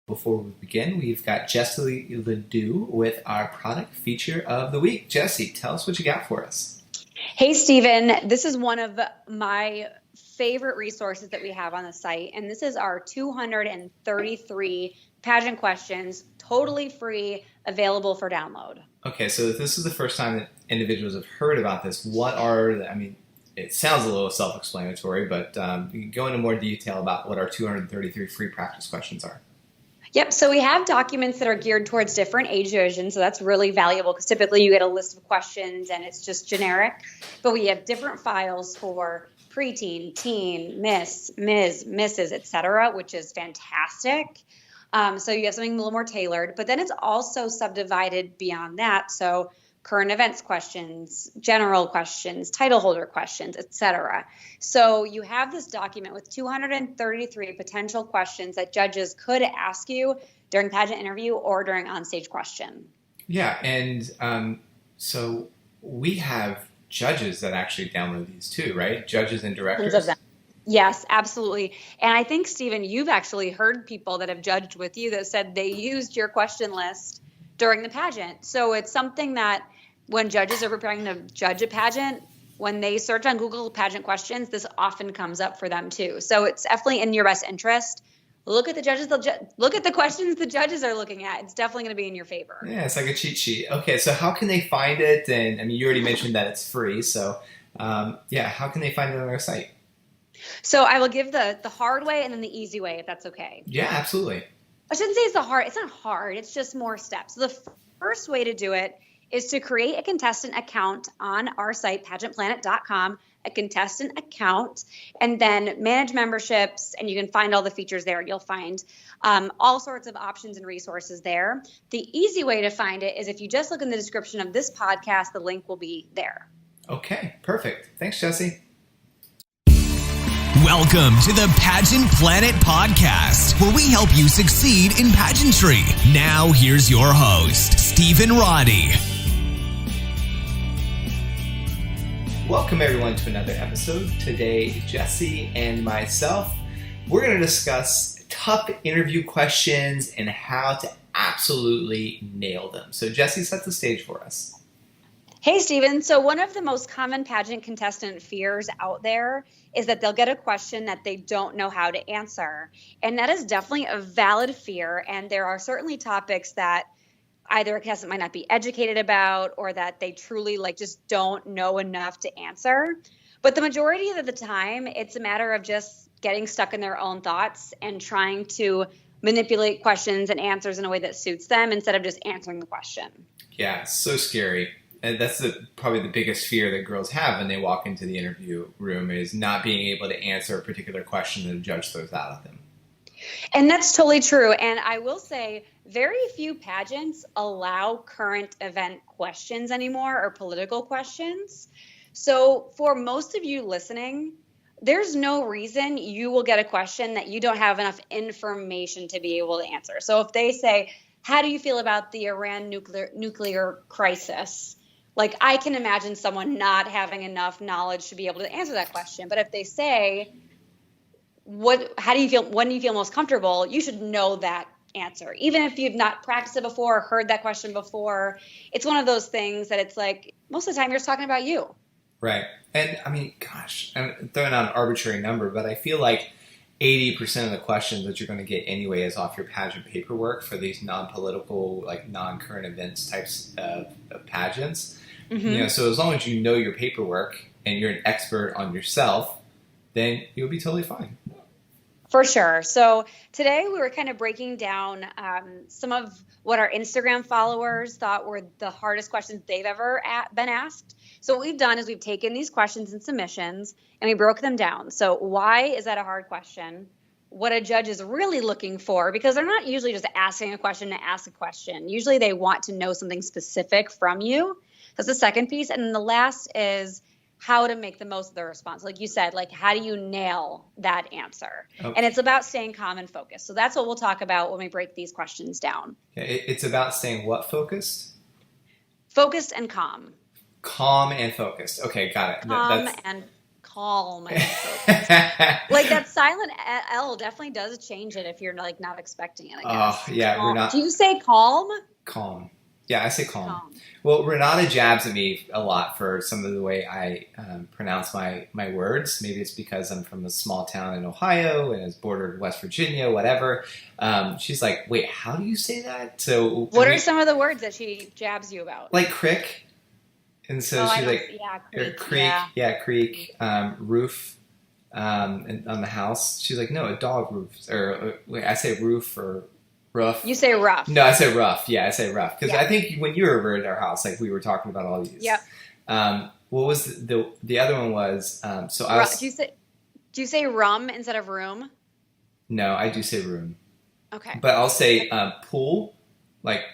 Before we begin, we've got Jessie Ledoux with our product feature of the week. Jessie, tell us what you got for us. Hey, Stephen. This is one of my favorite resources that we have on the site, and this is our 233 pageant questions, totally free, available for download. Okay, so if this is the first time that individuals have heard about this, it sounds a little self-explanatory, but you can go into more detail about what our 233 free practice questions are. Yep. So we have documents that are geared towards different age divisions. So that's really valuable because typically you get a list of questions and it's just generic. But we have different files for preteen, teen, miss, Ms., Mrs., etc., which is fantastic. So you have something a little more tailored. But then it's also subdivided beyond that. So current events questions, general questions, title holder questions, etc. So you have this document with 233 potential questions that judges could ask you during pageant interview or during onstage question. Yeah, and so we have judges that actually download these too, right? Judges and directors. Tons of them. Yes, absolutely. And I think, Stephen, you've actually heard people that have judged with you that said they used your question list during the pageant. So it's something that when judges are preparing to judge a pageant, when they search on Google pageant questions, this often comes up for them too. So it's definitely in your best interest. Look at the judges. Look at the questions the judges are looking at. It's definitely going to be in your favor. Yeah, it's like a cheat sheet. Okay, so how can they find it? And I mean, you already mentioned that it's free. So how can they find it on our site? So I will give the hard way and then the easy way, if that's okay. Yeah, absolutely. I shouldn't say it's it's not hard. It's just more steps. So the first way to do it is to create a contestant account on our site, pageantplanet.com, a contestant account, and then manage memberships, and you can find all the features there. You'll find all sorts of options and resources there. The easy way to find it is if you just look in the description of this podcast, the link will be there. Okay, perfect. Thanks, Jessie. Welcome to the Pageant Planet Podcast, where we help you succeed in pageantry. Now, here's your host, Stephen Roddy. Welcome, everyone, to another episode. Today, Jessie and myself, we're going to discuss tough interview questions and how to absolutely nail them. So, Jessie, set the stage for us. Hey, Stephen. So one of the most common pageant contestant fears out there is that they'll get a question that they don't know how to answer. And that is definitely a valid fear. And there are certainly topics that either a contestant might not be educated about or that they truly just don't know enough to answer. But the majority of the time, it's a matter of just getting stuck in their own thoughts and trying to manipulate questions and answers in a way that suits them instead of just answering the question. Yeah, so scary. And that's probably the biggest fear that girls have when they walk into the interview room is not being able to answer a particular question that a judge throws out at them. And that's totally true. And I will say very few pageants allow current event questions anymore or political questions. So for most of you listening, there's no reason you will get a question that you don't have enough information to be able to answer. So if they say, how do you feel about the Iran nuclear crisis? I can imagine someone not having enough knowledge to be able to answer that question. But if they say, how do you feel? When do you feel most comfortable? You should know that answer. Even if you've not practiced it before or heard that question before, it's one of those things that it's most of the time you're just talking about you. Right. And I mean, gosh, I'm throwing out an arbitrary number, but I feel like 80% of the questions that you're going to get anyway is off your pageant paperwork for these non-political, non-current events types of pageants. Mm-hmm. So as long as you know your paperwork and you're an expert on yourself, then you'll be totally fine. For sure. So today we were kind of breaking down some of what our Instagram followers thought were the hardest questions they've ever been asked. So what we've done is we've taken these questions and submissions and we broke them down. So why is that a hard question? What a judge is really looking for, because they're not usually just asking a question to ask a question. Usually they want to know something specific from you. That's the second piece. And then the last is how to make the most of the response. Like you said, how do you nail that answer? Okay. And it's about staying calm and focused. So that's what we'll talk about when we break these questions down. It's about staying what focused? Focused and calm. Calm and focused. Okay, got it. calm and focused. Like that silent L definitely does change it if you're like not expecting it, I guess. Oh, yeah, Calm. Do you say calm? Calm. Yeah, I say calm. Calm. Well, Renata jabs at me a lot for some of the way I pronounce my words. Maybe it's because I'm from a small town in Ohio and it's bordered West Virginia, whatever. She's like, wait, how do you say that? So what are some of the words that she jabs you about? Like crick. And so she's like, creek. Creek, roof, and on the house. She's like, no, a dog roof. Or wait, I say roof or roof. You say rough. No, I say rough. Yeah, I say rough. Because Yeah. I think when you were over at our house, like we were talking about all these. Yep. What was the other one was, so I was. Do you say rum instead of room? No, I do say room. Okay. But I'll say pool, like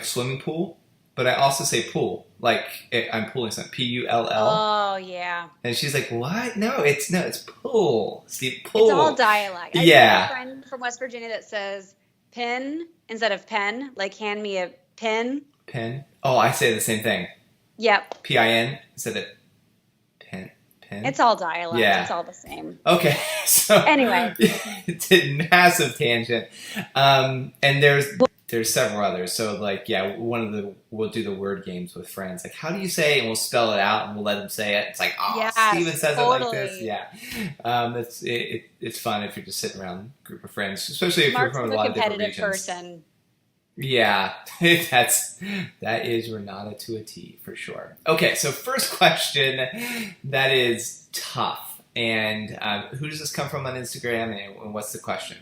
swimming pool. But I also say pool, like I'm pulling something. Pull. Oh yeah. And she's like, "What? No, it's pool, Steve. Pool." It's all dialect. I have a friend from West Virginia that says pin instead of pen. Like, hand me a pin. Pin. Oh, I say the same thing. Yep. PIN instead of pin. It's all dialect. Yeah. It's all the same. Okay. So anyway, it's a massive tangent. And there's several others. So like, yeah, we'll do the word games with friends. Like, how do you say it? And we'll spell it out and we'll let them say it. It's like, oh, yes, Steven says it like this. Yeah. It's fun if you're just sitting around a group of friends, especially if you're from a lot of different regions. Person. Yeah, that is Renata to a T for sure. Okay, so first question that is tough. And who does this come from on Instagram and what's the question?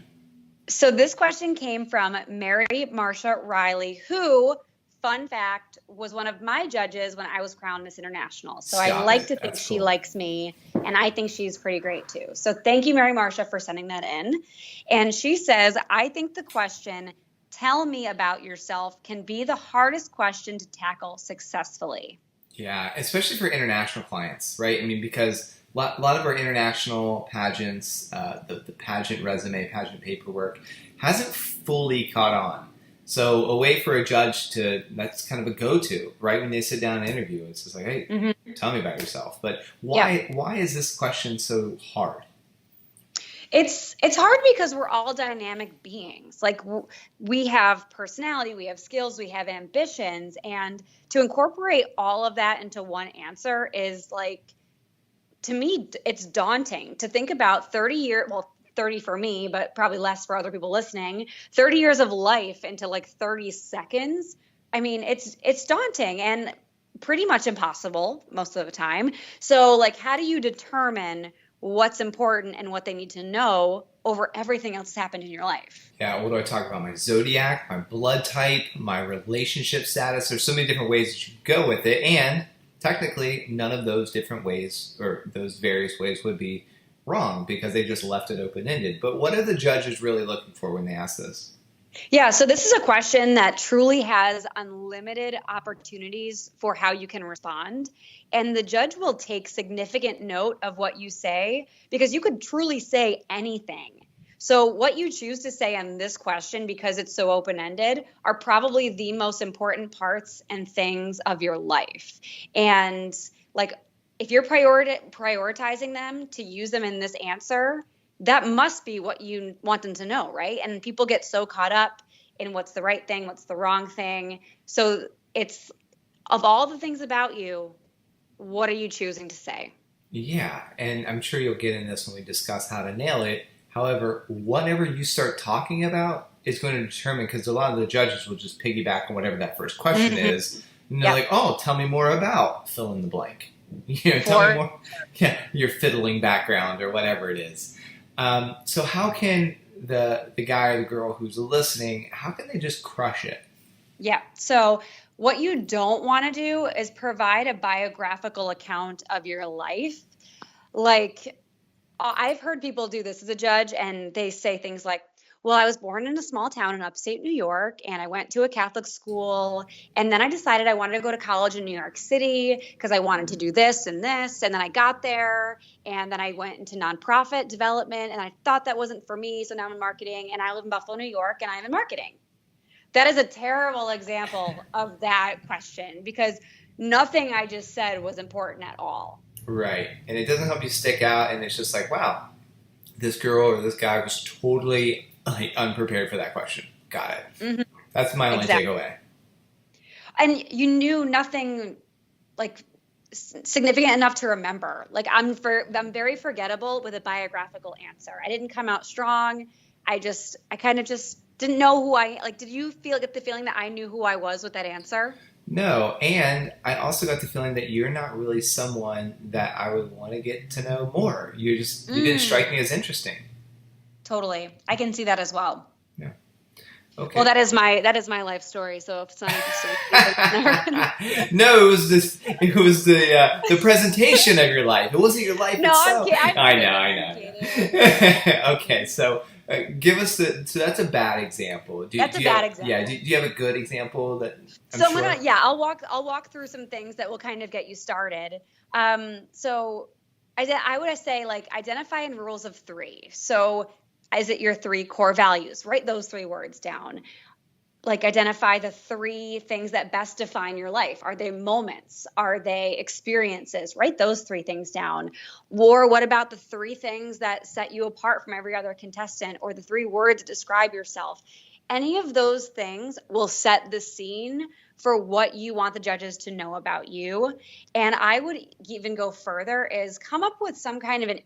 So this question came from Mary Marsha Riley, who, fun fact, was one of my judges when I was crowned Miss International. So I like to think she likes me, and I think she's pretty great too. So thank you, Mary Marsha, for sending that in. And she says, I think the question, tell me about yourself, can be the hardest question to tackle successfully. Yeah, especially for international clients, right? I mean, because a lot of our international pageants, the pageant resume, pageant paperwork hasn't fully caught on. So a way for a judge that's kind of a go-to, right? When they sit down and interview, it's just like, hey, tell me about yourself. But why is this question so hard? It's hard because we're all dynamic beings. Like we have personality, we have skills, we have ambitions. And to incorporate all of that into one answer is like, to me, it's daunting to think about 30 for me, but probably less for other people listening, 30 years of life into like 30 seconds. I mean, it's daunting and pretty much impossible most of the time. So like, how do you determine what's important and what they need to know over everything else that's happened in your life? Yeah, what do I talk about? My zodiac, my blood type, my relationship status. There's so many different ways that you go with it, and technically, none of those different ways or those various ways would be wrong because they just left it open-ended. But what are the judges really looking for when they ask this? Yeah, so this is a question that truly has unlimited opportunities for how you can respond. And the judge will take significant note of what you say because you could truly say anything. So what you choose to say on this question, because it's so open-ended, are probably the most important parts and things of your life. And like, if you're prioritizing them to use them in this answer, that must be what you want them to know, right? And people get so caught up in what's the right thing, what's the wrong thing. So it's, of all the things about you, what are you choosing to say? Yeah, and I'm sure you'll get in this when we discuss how to nail it. However, whatever you start talking about is going to determine, because a lot of the judges will just piggyback on whatever that first question is. And they're like, oh, tell me more about fill in the blank. Tell me more. Yeah, your fiddling background or whatever it is. So how can the guy or the girl who's listening, how can they just crush it? Yeah. So what you don't want to do is provide a biographical account of your life. Like, I've heard people do this as a judge, and they say things like, well, I was born in a small town in upstate New York, and I went to a Catholic school, and then I decided I wanted to go to college in New York City because I wanted to do this and this, and then I got there, and then I went into nonprofit development, and I thought that wasn't for me, so now I'm in marketing, and I live in Buffalo, New York, and I'm in marketing. That is a terrible example of that question because nothing I just said was important at all. Right. And it doesn't help you stick out, and it's just like, wow, this girl or this guy was totally like unprepared for that question. Got it. Mm-hmm. That's my only Exactly. takeaway. And you knew nothing like significant enough to remember. Like I'm very forgettable with a biographical answer. I didn't come out strong. I kind of just didn't know who did you get the feeling that I knew who I was with that answer? No, and I also got the feeling that you're not really someone that I would want to get to know more. You didn't strike me as interesting. Totally. I can see that as well. Yeah. Okay. Well, that is my life story. So if it's not interesting, no, it was the presentation of your life. It wasn't your life itself. I know. Okay, so give us so that's a bad example. That's a bad example. Yeah. Do you have a good example that? I'll walk through some things that will kind of get you started. So I would say identify in rules of 3. So is it your 3 core values? Write those 3 words down. Identify the 3 things that best define your life. Are they moments? Are they experiences? Write those 3 things down. Or what about the 3 things that set you apart from every other contestant, or the 3 words that describe yourself? Any of those things will set the scene for what you want the judges to know about you. And I would even go further is come up with some kind of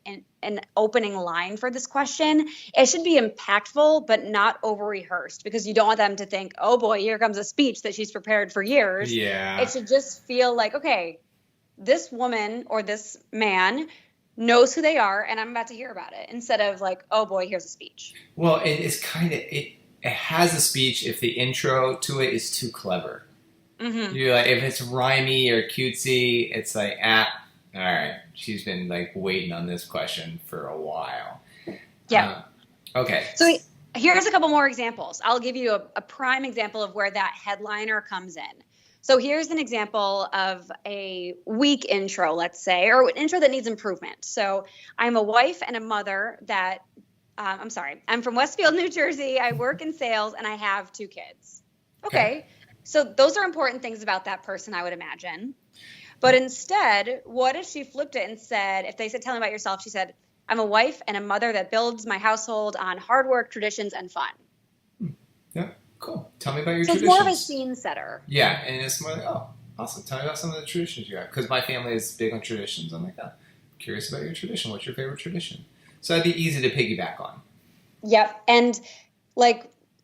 an opening line for this question. It should be impactful, but not over rehearsed, because you don't want them to think, oh boy, here comes a speech that she's prepared for years. Yeah. It should just feel like, okay, this woman or this man knows who they are, and I'm about to hear about it, instead of like, oh boy, here's a speech. Well, it's kind of, it has a speech if the intro to it is too clever. Mm-hmm. You're like, if it's rhymey or cutesy, it's like, all right, she's been waiting on this question for a while. Yeah. Okay. So here's a couple more examples. I'll give you a prime example of where that headliner comes in. So here's an example of a weak intro, let's say, or an intro that needs improvement. So I'm a wife and a mother that, I'm from Westfield, New Jersey. I work in sales and I have 2 kids. Okay. So those are important things about that person, I would imagine. But instead, what if she flipped it and said, if they said, tell me about yourself, she said, I'm a wife and a mother that builds my household on hard work, traditions, and fun. Yeah, cool. Tell me about your traditions. So it's more of a scene setter. Yeah, and it's more like, oh, awesome. Tell me about some of the traditions you have. Because my family is big on traditions. I'm like, oh, curious about your tradition. What's your favorite tradition? So that'd be easy to piggyback on. Yep. And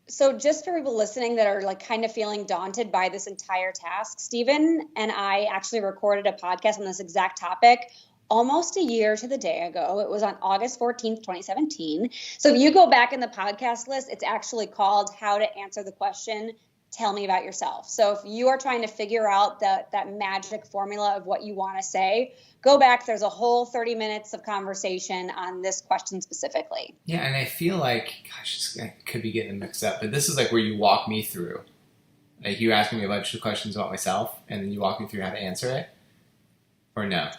so just for people listening that are kind of feeling daunted by this entire task, Stephen and I actually recorded a podcast on this exact topic almost a year to the day ago. It was on August 14th, 2017. So if you go back in the podcast list, it's actually called How to Answer the Question, Tell Me About Yourself. So if you are trying to figure out that magic formula of what you want to say, go back. There's a whole 30 minutes of conversation on this question specifically. Yeah, and I feel like, gosh, I could be getting mixed up, but this is where you walk me through. You asking me a bunch of questions about myself, and then you walk me through how to answer it? Or no?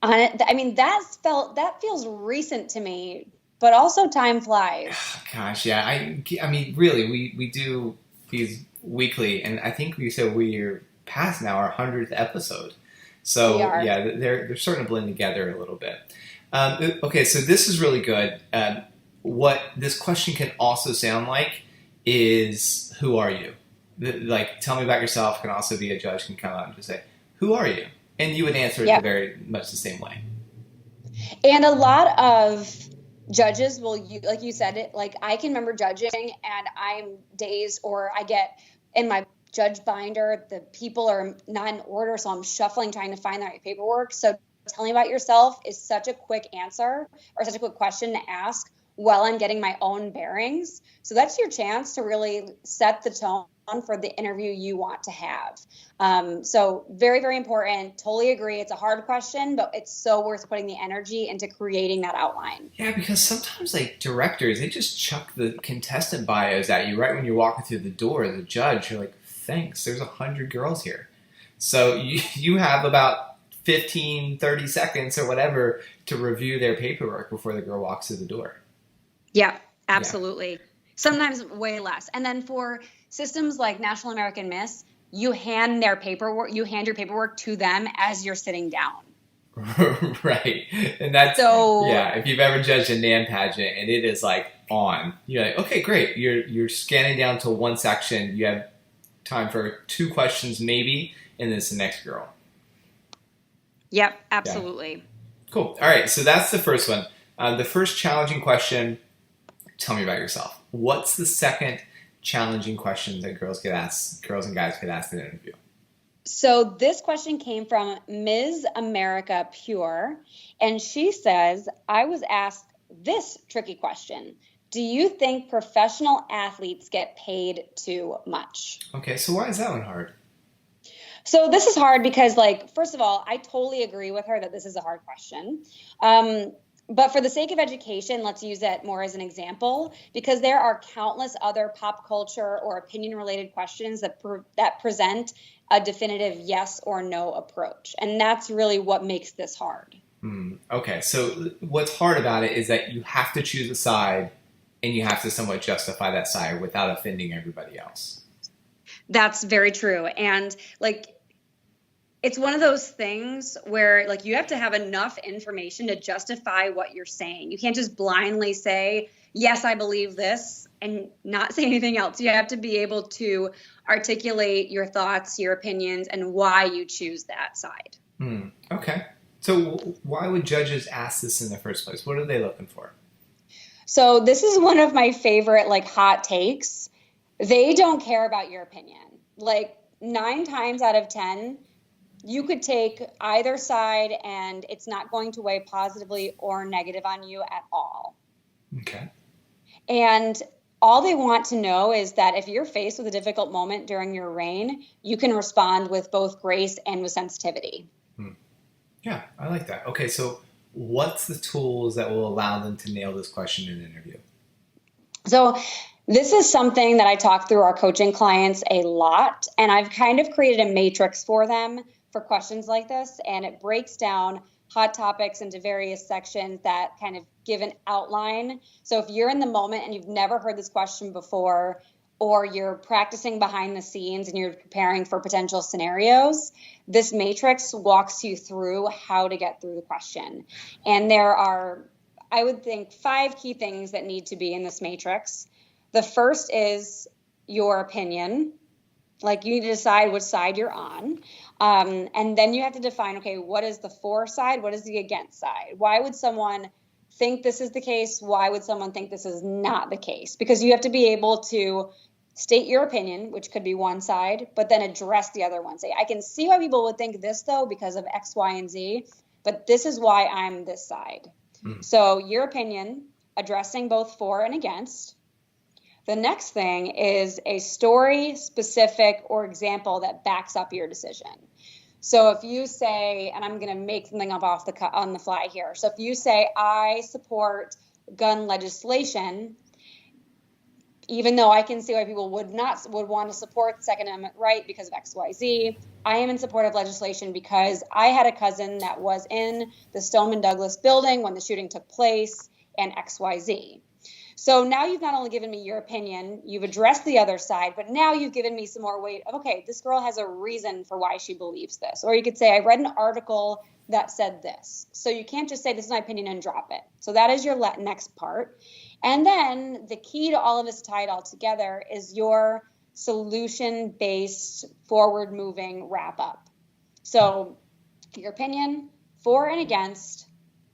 That feels recent to me, but also time flies. Gosh, yeah. I mean, really, we do these weekly, and I think we said we're past now our 100th episode. So yeah, they're starting to blend together a little bit. Okay, so this is really good. What this question can also sound like is, who are you? Tell me about yourself can also be a judge can come out and just say, who are you? And you would answer it very much the same way. And a lot of judges will, like you said, it. I can remember judging, and I'm dazed, or I get in my judge binder, the people are not in order, so I'm shuffling trying to find the right paperwork. So tell me about yourself is such a quick answer, or such a quick question to ask while I'm getting my own bearings. So that's your chance to really set the tone for the interview you want to have. So very, very important. Totally agree. It's a hard question, but it's so worth putting the energy into creating that outline. Yeah, because sometimes directors, they just chuck the contestant bios at you right when you're walking through the door as a judge. You're like, thanks, there's 100 girls here. So you have about 15, 30 seconds or whatever to review their paperwork before the girl walks through the door. Yeah, absolutely. Yeah. Sometimes way less. And then for systems like National American Miss, you hand your paperwork to them as you're sitting down. Right. And that's, So yeah, if you've ever judged a NAM pageant and it is like on, you're like, okay, great. You're scanning down to one section. You have time for 2 questions maybe, and then it's the next girl. Yep, absolutely. Yeah. Cool. All right. So that's the first one. The first challenging question, tell me about yourself. What's the second challenging question that girls and guys get asked in an interview? So this question came from Ms. America Pure, and she says, I was asked this tricky question. Do you think professional athletes get paid too much? Okay, so why is that one hard? So this is hard because, like, first of all, I totally agree with her that this is a hard question. But for the sake of education, let's use that more as an example, because there are countless other pop culture or opinion-related questions that present a definitive yes or no approach. And that's really what makes this hard. Okay, so what's hard about it is that you have to choose a side and you have to somewhat justify that side without offending everybody else. That's very true. And like, it's one of those things where like you have to have enough information to justify what you're saying. You can't just blindly say, yes, I believe this, and not say anything else. You have to be able to articulate your thoughts, your opinions, and why you choose that side. Okay. So why would judges ask this in the first place? What are they looking for? So this is one of my favorite like hot takes. They don't care about your opinion. Like 9 times out of 10, you could take either side and it's not going to weigh positively or negative on you at all. Okay. And all they want to know is that if you're faced with a difficult moment during your reign, you can respond with both grace and with sensitivity. Yeah, I like that. Okay, so what's the tools that will allow them to nail this question in an interview? So this is something that I talk through our coaching clients a lot, and I've kind of created a matrix for them for questions like this, and it breaks down hot topics into various sections that kind of give an outline. So if you're in the moment and you've never heard this question before, or you're practicing behind the scenes and you're preparing for potential scenarios, this matrix walks you through how to get through the question. And there are, I would think, 5 key things that need to be in this matrix. The first is your opinion. Like, you need to decide which side you're on. And then you have to define, okay, what is the for side? What is the against side? Why would someone think this is the case? Why would someone think this is not the case? Because you have to be able to state your opinion, which could be one side, but then address the other one. Say, I can see why people would think this, though, because of X, Y, and Z, but this is why I'm this side. So your opinion, addressing both for and against. The next thing is a story, specific, or example that backs up your decision. So if you say, and I'm going to make something up on the fly here. So if you say, I support gun legislation, even though I can see why people would want to support the Second Amendment right because of X, Y, Z, I am in support of legislation because I had a cousin that was in the Stoneman Douglas building when the shooting took place, and X, Y, Z. So now you've not only given me your opinion, you've addressed the other side, but now you've given me some more weight of, okay, this girl has a reason for why she believes this. Or you could say, I read an article that said this. So you can't just say, this is my opinion and drop it. So that is your next part. And then the key to all of this, to tie it all together, is your solution-based, forward-moving wrap-up. So your opinion, for and against,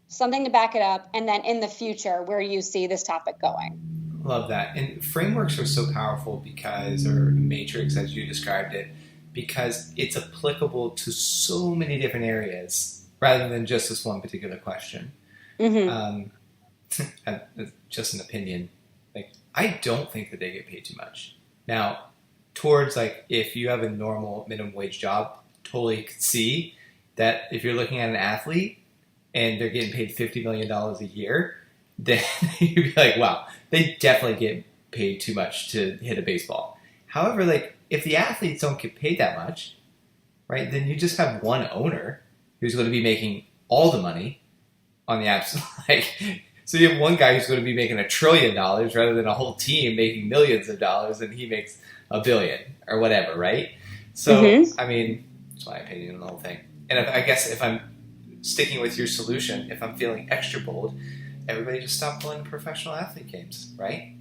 something to back it up, and then in the future, where you see this topic going. Love that. And frameworks are so powerful because, or matrix as you described it, because it's applicable to so many different areas rather than just this one particular question. Just an opinion. Like, I don't think that they get paid too much. Now, towards like, if you have a normal minimum wage job, totally could see that if you're looking at an athlete and they're getting paid $50 million a year, then you'd be like, wow, they definitely get paid too much to hit a baseball. However, like, if the athletes don't get paid that much, right, then you just have one owner who's going to be making all the money on the absolute, like, so you have one guy who's going to be making $1 trillion rather than a whole team making millions of dollars, and he makes $1 billion or whatever, right? So, I mean, that's my opinion on the whole thing. And I guess if I'm sticking with your solution, if I'm feeling extra bold, everybody just stop playing professional athlete games, right?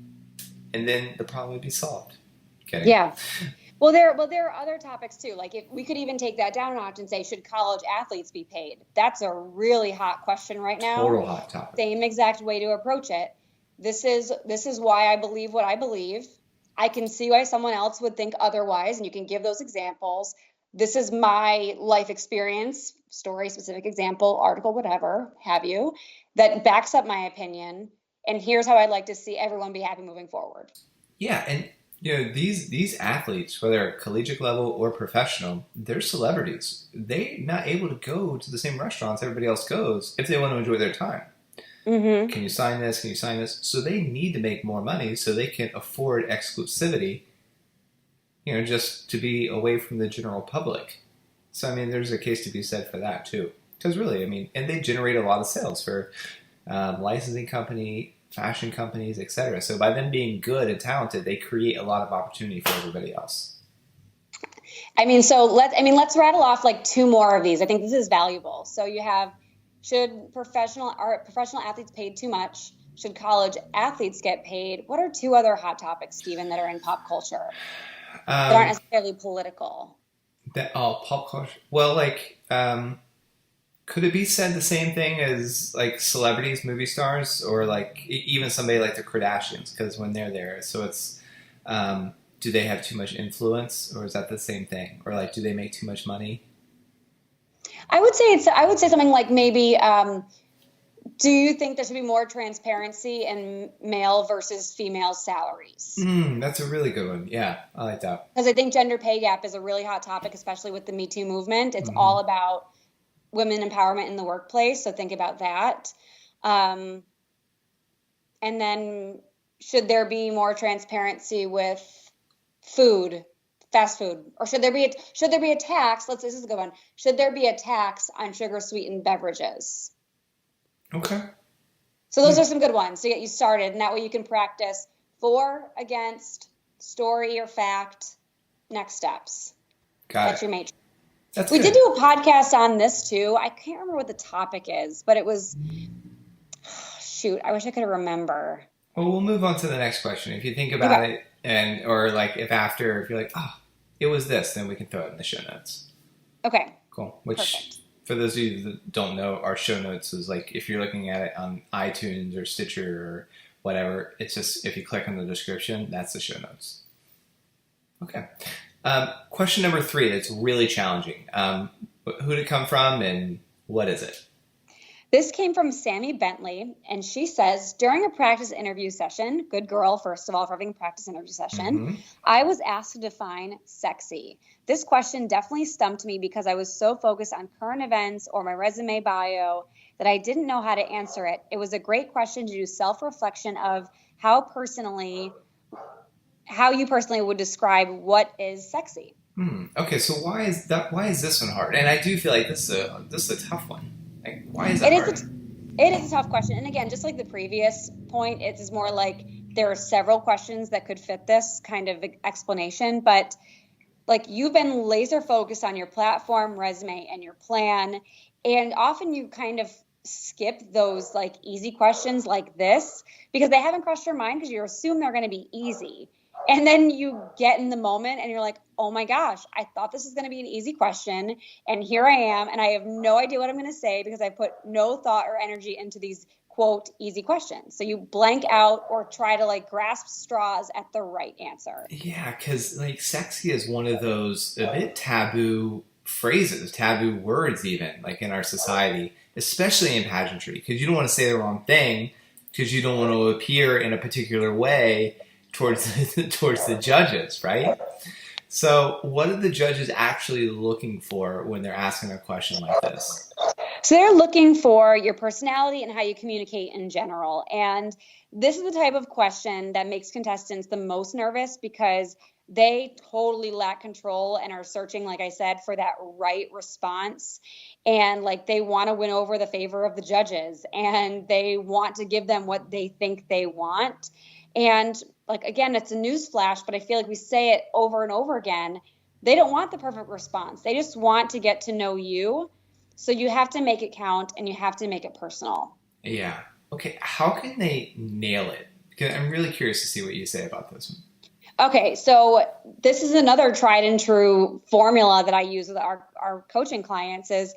And then the problem would be solved. Okay. Yeah. Well, there are other topics too. Like if we could even take that down a notch and say, should college athletes be paid? That's a really hot question right now. Total hot topic. Same exact way to approach it. This is why I believe what I believe. I can see why someone else would think otherwise, and you can give those examples. This is my life experience, story, specific example, article, whatever have you, that backs up my opinion. And here's how I'd like to see everyone be happy moving forward. Yeah, and these athletes, whether collegiate level or professional, they're celebrities. They're not able to go to the same restaurants everybody else goes if they want to enjoy their time. Mm-hmm. Can you sign this? Can you sign this? So they need to make more money so they can afford exclusivity, just to be away from the general public. So, I mean, there's a case to be said for that, too. Because really, I mean, and they generate a lot of sales for licensing company, fashion companies, etc. So by them being good and talented, they create a lot of opportunity for everybody else. I mean, let's rattle off like two more of these. I think this is valuable. So you have, should professional athletes paid too much? Should college athletes get paid? What are two other hot topics, Stephen, that are in pop culture that aren't necessarily political? Pop culture. Well, could it be said the same thing as like celebrities, movie stars, or like even somebody like the Kardashians? Because when they're there, so it's do they have too much influence, or is that the same thing? Or like, do they make too much money? I would say something like maybe. Do you think there should be more transparency in male versus female salaries? That's a really good one. Yeah, I like that. Because I think gender pay gap is a really hot topic, especially with the Me Too movement. It's all about women empowerment in the workplace. So think about that. And then should there be more transparency with food, fast food? Or should there be a tax? This is a good one. Should there be a tax on sugar sweetened beverages? Okay. So those are some good ones to get you started. And that way you can practice for, against, story or fact, next steps. That's your matrix. We did do a podcast on this too. I can't remember what the topic is, but it was, I wish I could remember. Well, we'll move on to the next question. If you think about it, or like if you're like, it was this, then we can throw it in the show notes. Okay. Cool. Which, perfect. For those of you that don't know, our show notes is like, if you're looking at it on iTunes or Stitcher or whatever, it's just, if you click on the description, that's the show notes. Okay. Question number 3 that's really challenging. Who did it come from and what is it? This came from Sammy Bentley, and she says, during a practice interview session, good girl, first of all, for having a practice interview session, I was asked to define sexy. This question definitely stumped me because I was so focused on current events or my resume bio that I didn't know how to answer it. It was a great question to do self-reflection of how you personally would describe what is sexy. Okay, so why is this one hard? And I do feel like this is a tough one. Like, why is that hard? It is a tough question. And again, just like the previous point, it is more like there are several questions that could fit this kind of explanation. But like, you've been laser focused on your platform, resume, and your plan. And often you kind of skip those like easy questions like this because they haven't crossed your mind because you assume they're going to be easy. And then you get in the moment and you're like, oh my gosh, I thought this was going to be an easy question. And here I am. And I have no idea what I'm going to say because I put no thought or energy into these, quote, easy questions. So you blank out or try to like grasp straws at the right answer. Yeah, because like sexy is one of those a bit taboo phrases, taboo words even, like in our society, especially in pageantry, because you don't want to say the wrong thing because you don't want to appear in a particular way towards the judges, right? So what are the judges actually looking for when they're asking a question like this? So they're looking for your personality and how you communicate in general. And this is the type of question that makes contestants the most nervous because they totally lack control and are searching, like I said, for that right response. And like they want to win over the favor of the judges and they want to give them what they think they want. And like, again, it's a news flash, but I feel like we say it over and over again. They don't want the perfect response. They just want to get to know you So you have to make it count and you have to make it personal. Yeah. Okay. How can they nail it? Because I'm really curious to see what you say about this one. Okay, so this is another tried and true formula that I use with our coaching clients is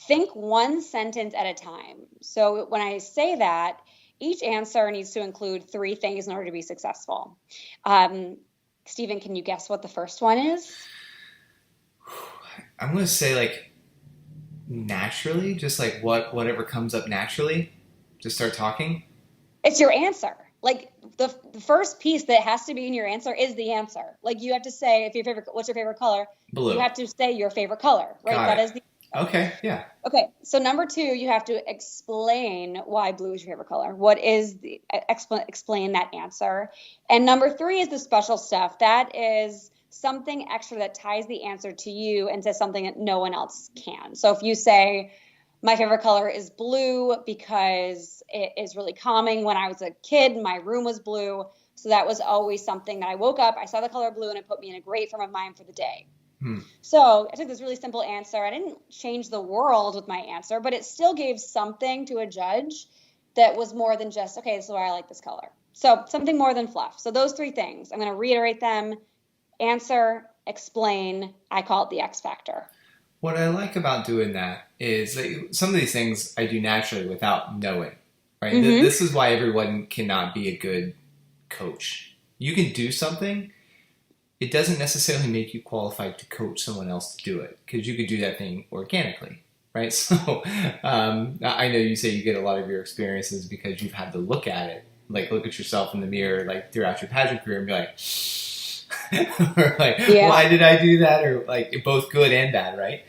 think one sentence at a time. So when I say that, each answer needs to include 3 things in order to be successful. Stephen, can you guess what the first one is? I'm going to say like naturally, just like whatever comes up naturally, just start talking. It's your answer. Like the first piece that has to be in your answer is the answer. Like you have to say what's your favorite color? Blue. You have to say your favorite color, right? Got That it. is the Okay, yeah. Okay, so number 2, you have to explain why blue is your favorite color. What is the explain that answer? And number 3 is the special stuff. That is something extra that ties the answer to you and says something that no one else can. So if you say, my favorite color is blue because it is really calming. When I was a kid, my room was blue. So that was always something that I woke up, I saw the color blue, and it put me in a great frame of mind for the day. So I took this really simple answer. I didn't change the world with my answer, but it still gave something to a judge that was more than just, okay, this is why I like this color. So something more than fluff. So those 3 things, I'm going to reiterate them. Answer, explain. I call it the X factor. What I like about doing that is like, some of these things I do naturally without knowing, right? Mm-hmm. This is why everyone cannot be a good coach. You can do something. It doesn't necessarily make you qualified to coach someone else to do it because you could do that thing organically, right? So I know you say you get a lot of your experiences because you've had to look at it, like look at yourself in the mirror, like throughout your pageant career and be like, or like, Yeah. Why did I do that? Or like both good and bad, right?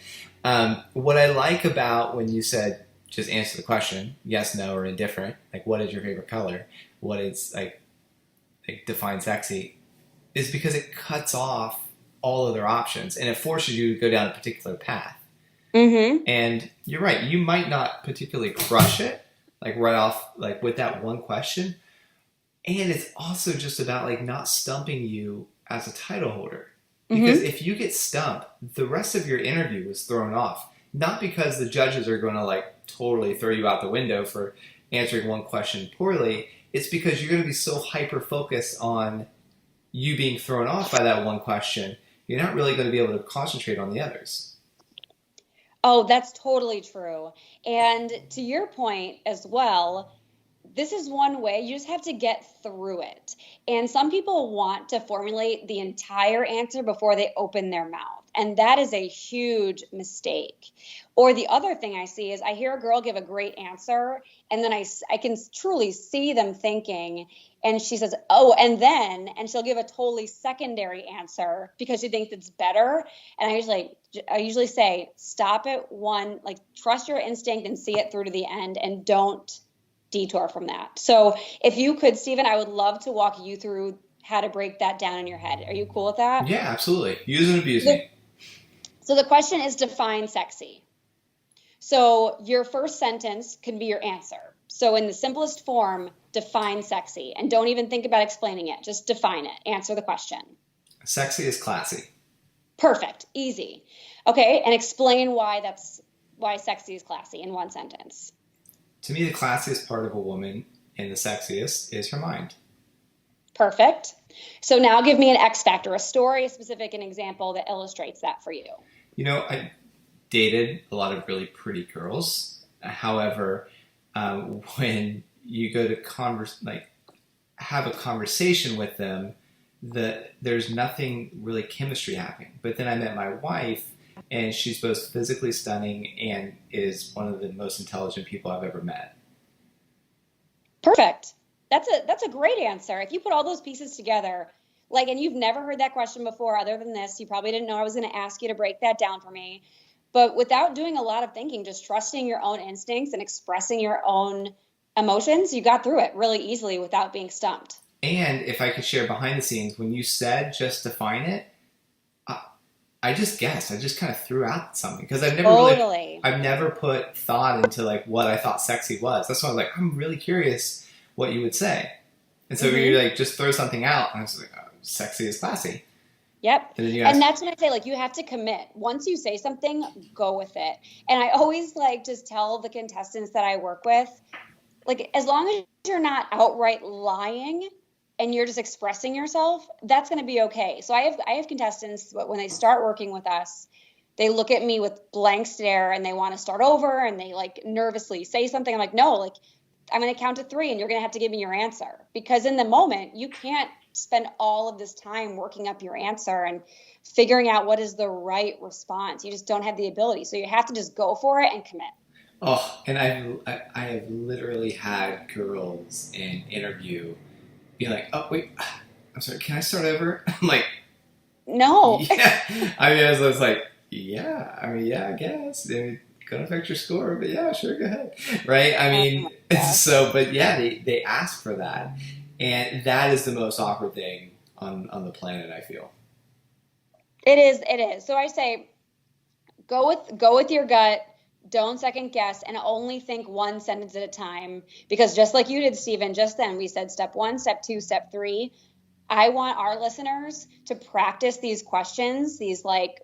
What I like about when you said just answer the question, yes, no, or indifferent, like what is your favorite color? What is like define sexy? Is because it cuts off all other options and it forces you to go down a particular path. Mm-hmm. And you're right, you might not particularly crush it, like right off, like with that one question. And it's also just about like not stumping you as a title holder. Because if you get stumped, the rest of your interview is thrown off. Not because the judges are going to like totally throw you out the window for answering one question poorly. It's because you're going to be so hyper-focused on you being thrown off by that one question, you're not really going to be able to concentrate on the others. Oh, that's totally true. And to your point as well, this is one way. You just have to get through it. And some people want to formulate the entire answer before they open their mouth. And that is a huge mistake. Or the other thing I see is I hear a girl give a great answer, and then I can truly see them thinking, and she says, oh, and she'll give a totally secondary answer because she thinks it's better. And I usually say, stop at one, like trust your instinct and see it through to the end and don't detour from that. So if you could, Stephen, I would love to walk you through how to break that down in your head. Are you cool with that? Yeah, absolutely. Use and abuse me. So the question is define sexy. So your first sentence can be your answer. So in the simplest form, define sexy and don't even think about explaining it. Just define it. Answer the question. Sexy is classy. Perfect. Easy. Okay. And explain why sexy is classy in one sentence. To me, the classiest part of a woman and the sexiest is her mind. Perfect. So now give me an X factor, a story, a specific, an example that illustrates that for you. You know, I dated a lot of really pretty girls. However, when you go to have a conversation with them, there's nothing really chemistry happening. But then I met my wife, and she's both physically stunning and is one of the most intelligent people I've ever met. Perfect. That's a great answer. If you put all those pieces together, and you've never heard that question before other than this, you probably didn't know I was going to ask you to break that down for me. But without doing a lot of thinking, just trusting your own instincts and expressing your own emotions, you got through it really easily without being stumped. And if I could share behind the scenes, when you said just define it, I just guessed. I just kind of threw out something because I've never put thought into what I thought sexy was. That's why I was like, I'm really curious what you would say. And so you just throw something out, and I was like, oh, sexy is classy. Yep. And then you And that's when I say, like, you have to commit. Once you say something, go with it. And I always like just tell the contestants that I work with, like, as long as you're not outright lying and you're just expressing yourself, that's going to be okay. So I have contestants, but when they start working with us, they look at me with blank stare and they want to start over and they like nervously say something. I'm like, no, like, I'm going to count to 3 and you're going to have to give me your answer, because in the moment you can't spend all of this time working up your answer and figuring out what is the right response. You just don't have the ability. So you have to just go for it and commit. Oh, and I have literally had girls in interview be like, oh, wait, I'm sorry, can I start over? I'm like, no. Yeah. I mean, I was like, yeah, I guess. It could affect your score, but yeah, sure, go ahead. Right? I mean, so, but yeah, they ask for that. And that is the most awkward thing on the planet, I feel. It is. So I say, go with your gut. Don't second guess, and only think one sentence at a time. Because just like you did, Stephen, just then we said step 1, step 2, step 3. I want our listeners to practice these questions, these like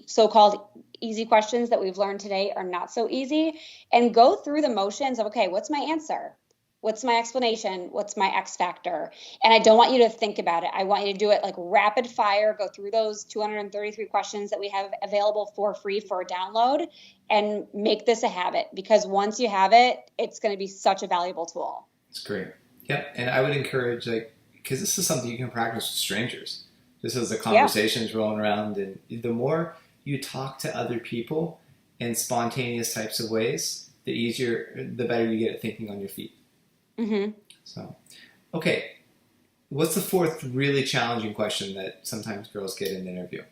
so-called easy questions that we've learned today are not so easy, and go through the motions of, okay, what's my answer? What's my explanation? What's my X factor? And I don't want you to think about it. I want you to do it like rapid fire, go through those 233 questions that we have available for free for a download, and make this a habit, because once you have it, it's going to be such a valuable tool. It's great. Yep. And I would encourage, like, because this is something you can practice with strangers. Just as the conversation's rolling around, and the more you talk to other people in spontaneous types of ways, the better you get at thinking on your feet. Mm-hmm. So, okay. What's the 4th really challenging question that sometimes girls get in an interview?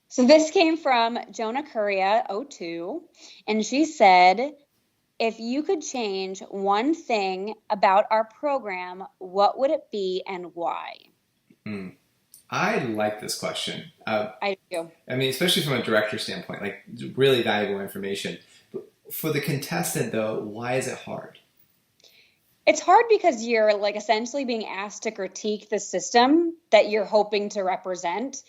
So this came from Jonah Curia, 02, and she said, if you could change one thing about our program, what would it be and why? I like this question. I do. I mean, especially from a director standpoint, like really valuable information. But for the contestant, though, why is it hard? It's hard because you're like essentially being asked to critique the system that you're hoping to represent.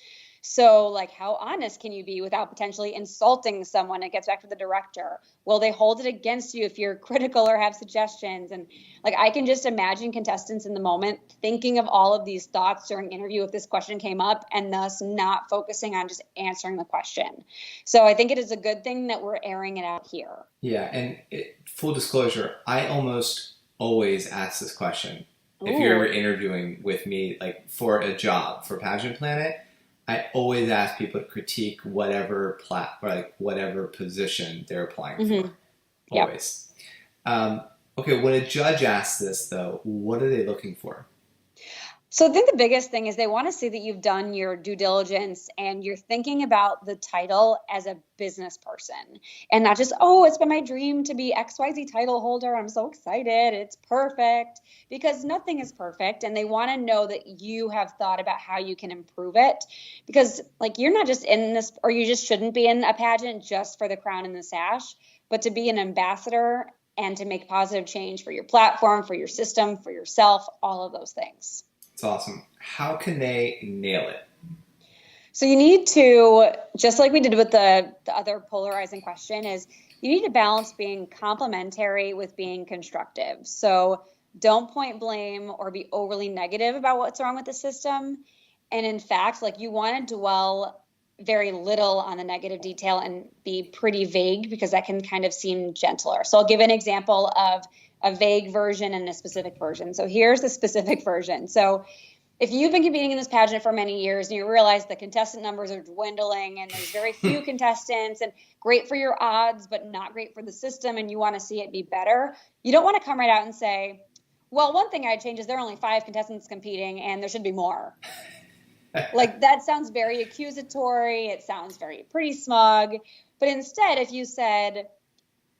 So like, how honest can you be without potentially insulting someone? It gets back to the director. Will they hold it against you if you're critical or have suggestions? And like, I can just imagine contestants in the moment thinking of all of these thoughts during interview if this question came up, and thus not focusing on just answering the question. So I think it is a good thing that we're airing it out here. Yeah, and full disclosure, I almost always ask this question. Ooh. If you're ever interviewing with me, like for a job for Pageant Planet, I always ask people to critique whatever whatever position they're applying for. Always. Yep. Okay, when a judge asks this, though, what are they looking for? So I think the biggest thing is they want to see that you've done your due diligence and you're thinking about the title as a business person and not just, oh, it's been my dream to be XYZ title holder. I'm so excited. It's perfect, because nothing is perfect. And they want to know that you have thought about how you can improve it, because like you're not just in this, or you just shouldn't be in a pageant just for the crown and the sash, but to be an ambassador and to make positive change for your platform, for your system, for yourself, all of those things. It's awesome. How can they nail it? So you need to, just like we did with the other polarizing question, is you need to balance being complimentary with being constructive. So don't point blame or be overly negative about what's wrong with the system. And in fact, like you want to dwell very little on the negative detail and be pretty vague, because that can kind of seem gentler. So I'll give an example of a vague version and a specific version. So here's the specific version. So if you've been competing in this pageant for many years and you realize the contestant numbers are dwindling and there's very few contestants, and great for your odds, but not great for the system, and you want to see it be better, you don't want to come right out and say, well, one thing I'd change is there are only 5 contestants competing and there should be more. Like that sounds very accusatory. It sounds very pretty smug. But instead, if you said,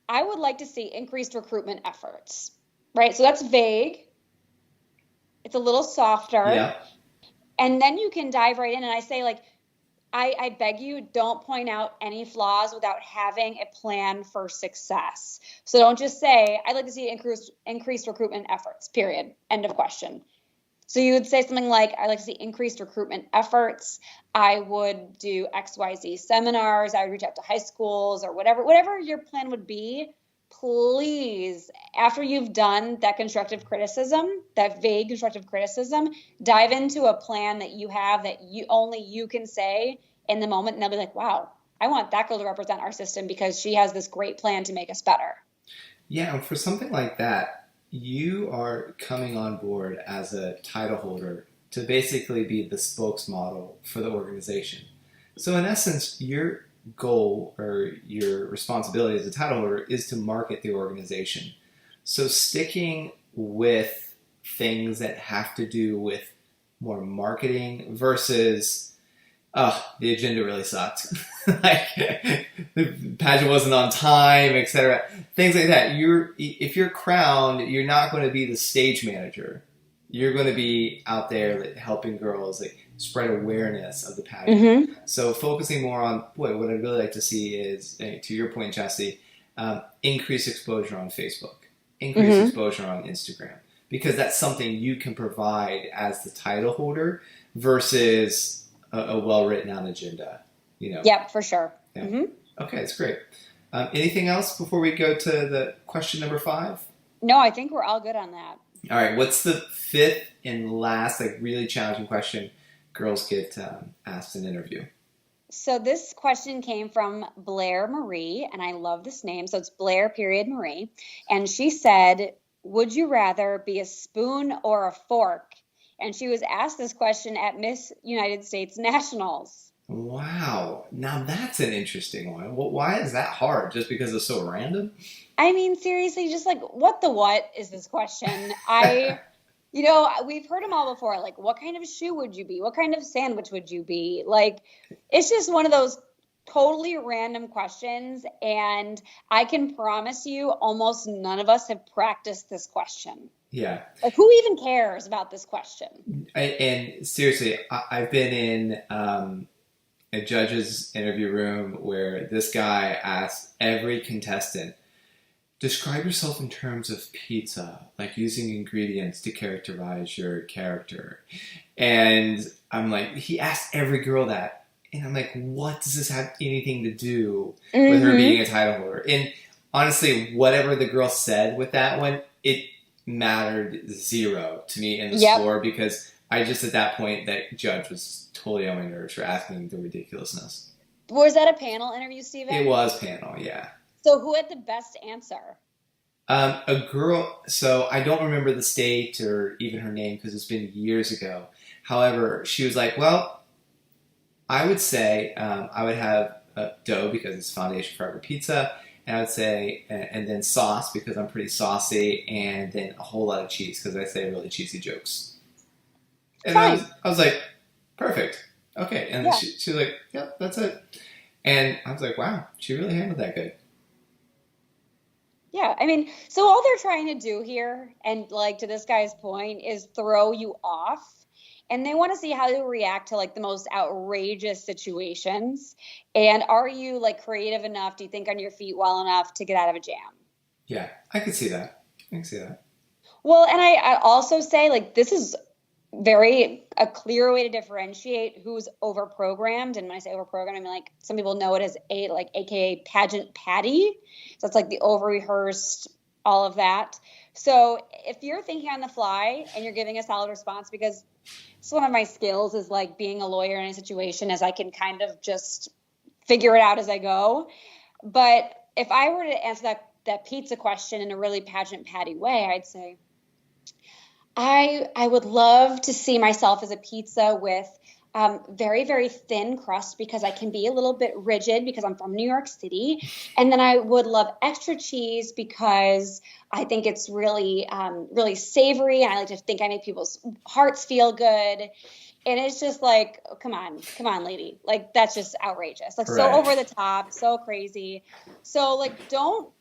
I would like to see increased recruitment efforts, right? So that's vague. It's a little softer. Yeah. And then you can dive right in. And I say, like, I beg you, don't point out any flaws without having a plan for success. So don't just say, I'd like to see increased recruitment efforts, period. End of question. So you would say something like, I'd like to see increased recruitment efforts. I would do XYZ seminars. I would reach out to high schools or whatever your plan would be. Please, after you've done that constructive criticism, that vague constructive criticism, dive into a plan that you have that only you can say in the moment. And they'll be like, wow, I want that girl to represent our system because she has this great plan to make us better. Yeah, and for something like that, you are coming on board as a title holder to basically be the spokesmodel for the organization. So in essence, your goal or your responsibility as a title holder is to market the organization. So sticking with things that have to do with more marketing versus, the agenda really sucked. Like, the pageant wasn't on time, etc. Things like that. If you're crowned, you're not going to be the stage manager. You're going to be out there like, helping girls like spread awareness of the pageant. Mm-hmm. So focusing more on, what I'd really like to see is, to your point, Jesse, increase exposure on Facebook, increase exposure on Instagram, because that's something you can provide as the title holder versus a well-written out agenda. Yep, for sure. Yeah. Mm-hmm. Okay, that's great. Anything else before we go to the question number 5? No, I think we're all good on that. All right, what's the 5th and last, really challenging question girls get asked in an interview? So this question came from Blair Marie, and I love this name. So it's Blair Marie. And she said, would you rather be a spoon or a fork? And she was asked this question at Miss United States Nationals. Wow. Now that's an interesting one. Why is that hard? Just because it's so random? I mean, seriously, just like, what is this question? We've heard them all before. Like, what kind of shoe would you be? What kind of sandwich would you be? Like, it's just one of those totally random questions. And I can promise you almost none of us have practiced this question. Yeah. Like, who even cares about this question? And seriously, I've been in a judge's interview room where this guy asked every contestant, describe yourself in terms of pizza, like using ingredients to characterize your character. And I'm like, he asked every girl that. And I'm like, what does this have anything to do with her being a title holder? And honestly, whatever the girl said with that one, it mattered zero to me in the score, because I just, at that point, that judge was totally on my nerves for asking the ridiculousness. Was that a panel interview, Steven? It was panel, yeah. So who had the best answer? A girl, so I don't remember the state or even her name because it's been years ago. However, she was like, well, I would say I would have dough because it's foundation for every pizza. And I would say, and then sauce because I'm pretty saucy, and then a whole lot of cheese because I say really cheesy jokes. And I was like, perfect. Okay. And then she was like, yep, that's it. And I was like, wow, she really handled that good. Yeah, I mean, so all they're trying to do here, and like to this guy's point, is throw you off. And they want to see how you react to like the most outrageous situations. And are you like creative enough? Do you think on your feet well enough to get out of a jam? Yeah, I can see that. Well, and I also say like this is a clear way to differentiate who's overprogrammed. And when I say overprogrammed, I mean like some people know it as AKA pageant patty. So it's like the over-rehearsed, all of that. So if you're thinking on the fly and you're giving a solid response, because it's one of my skills is like being a lawyer in a situation, as I can kind of just figure it out as I go. But if I were to answer that pizza question in a really pageant patty way, I'd say, I would love to see myself as a pizza with very, very thin crust because I can be a little bit rigid because I'm from New York City. And then I would love extra cheese because I think it's really, really savory. And I like to think I make people's hearts feel good. And it's just like, oh, come on, lady. Like, that's just outrageous. Like, so over the top, so crazy. So like, don't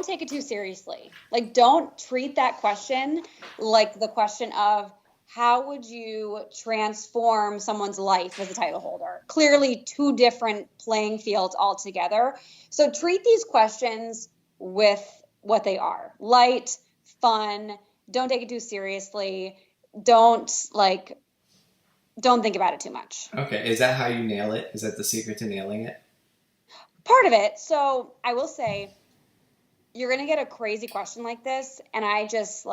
take it too seriously. Like, don't treat that question like the question of how would you transform someone's life as a title holder? Clearly two different playing fields altogether. So treat these questions with what they are. Light, fun, don't take it too seriously. don't think about it too much. Okay. Is that how you nail it? Is that the secret to nailing it? Part of it. So I will say, you're going to get a crazy question like this. And I just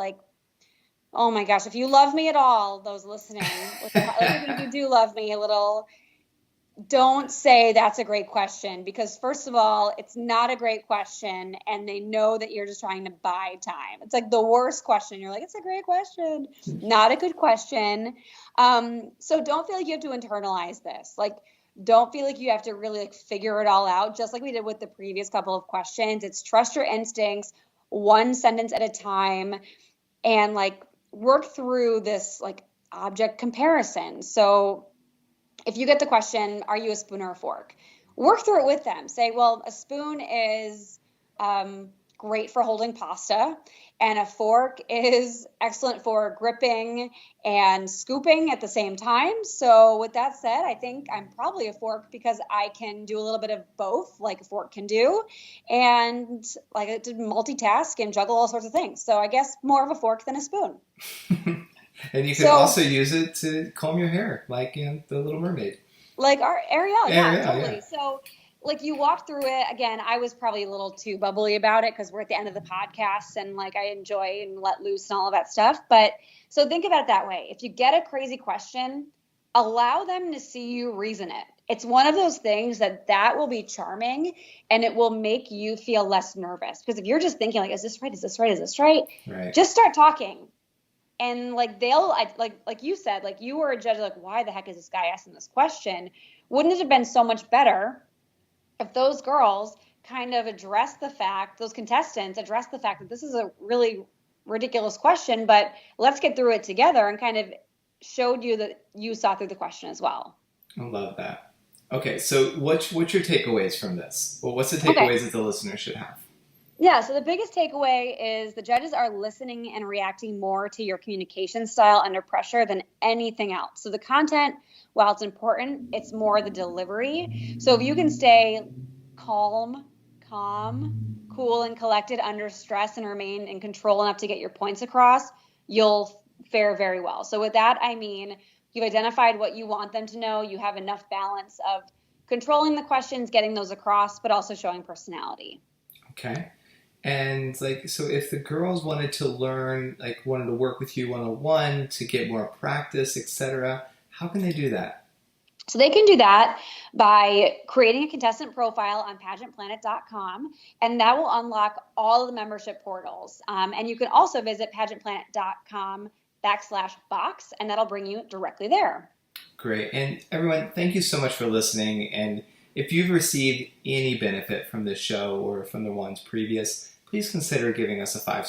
oh my gosh, if you love me at all, those listening, if you do love me a little, don't say that's a great question, because first of all, it's not a great question. And they know that you're just trying to buy time. It's like the worst question. You're like, it's a great question, not a good question. So don't feel like you have to internalize this. Don't feel like you have to really figure it all out, just like we did with the previous couple of questions. It's trust your instincts, one sentence at a time, and work through this object comparison. So if you get the question, are you a spoon or a fork? Work through it with them. Say, well, a spoon is great for holding pasta, and a fork is excellent for gripping and scooping at the same time. So with that said, I think I'm probably a fork because I can do a little bit of both, like a fork can do, and to multitask and juggle all sorts of things. So I guess more of a fork than a spoon. And you can also use it to comb your hair, like in The Little Mermaid. Like our Ariel, yeah, totally. Yeah. So you walk through it. Again, I was probably a little too bubbly about it because we're at the end of the podcast and I enjoy and let loose and all of that stuff. But so think about it that way. If you get a crazy question, allow them to see you reason it. It's one of those things that will be charming, and it will make you feel less nervous. Because if you're just thinking is this right? Is this right? Is this right? Right. Just start talking. And they'll you said, you were a judge, why the heck is this guy asking this question? Wouldn't it have been so much better if those girls kind of those contestants addressed the fact that this is a really ridiculous question, but let's get through it together, and kind of showed you that you saw through the question as well. I love that. Okay, so what's your takeaways from this? Well, what's the takeaways that the listener should have? Yeah, so the biggest takeaway is the judges are listening and reacting more to your communication style under pressure than anything else. So the content, while it's important, it's more the delivery. So if you can stay calm, cool, and collected under stress and remain in control enough to get your points across, you'll fare very well. So with that, I mean, you've identified what you want them to know. You have enough balance of controlling the questions, getting those across, but also showing personality. Okay. And so if the girls wanted to learn, wanted to work with you one-on-one to get more practice, etc., how can they do that? So they can do that by creating a contestant profile on pageantplanet.com, and that will unlock all of the membership portals. And you can also visit pageantplanet.com/box, and that'll bring you directly there. Great. And everyone, thank you so much for listening. And if you've received any benefit from this show or from the ones previous, please consider giving us a 5-star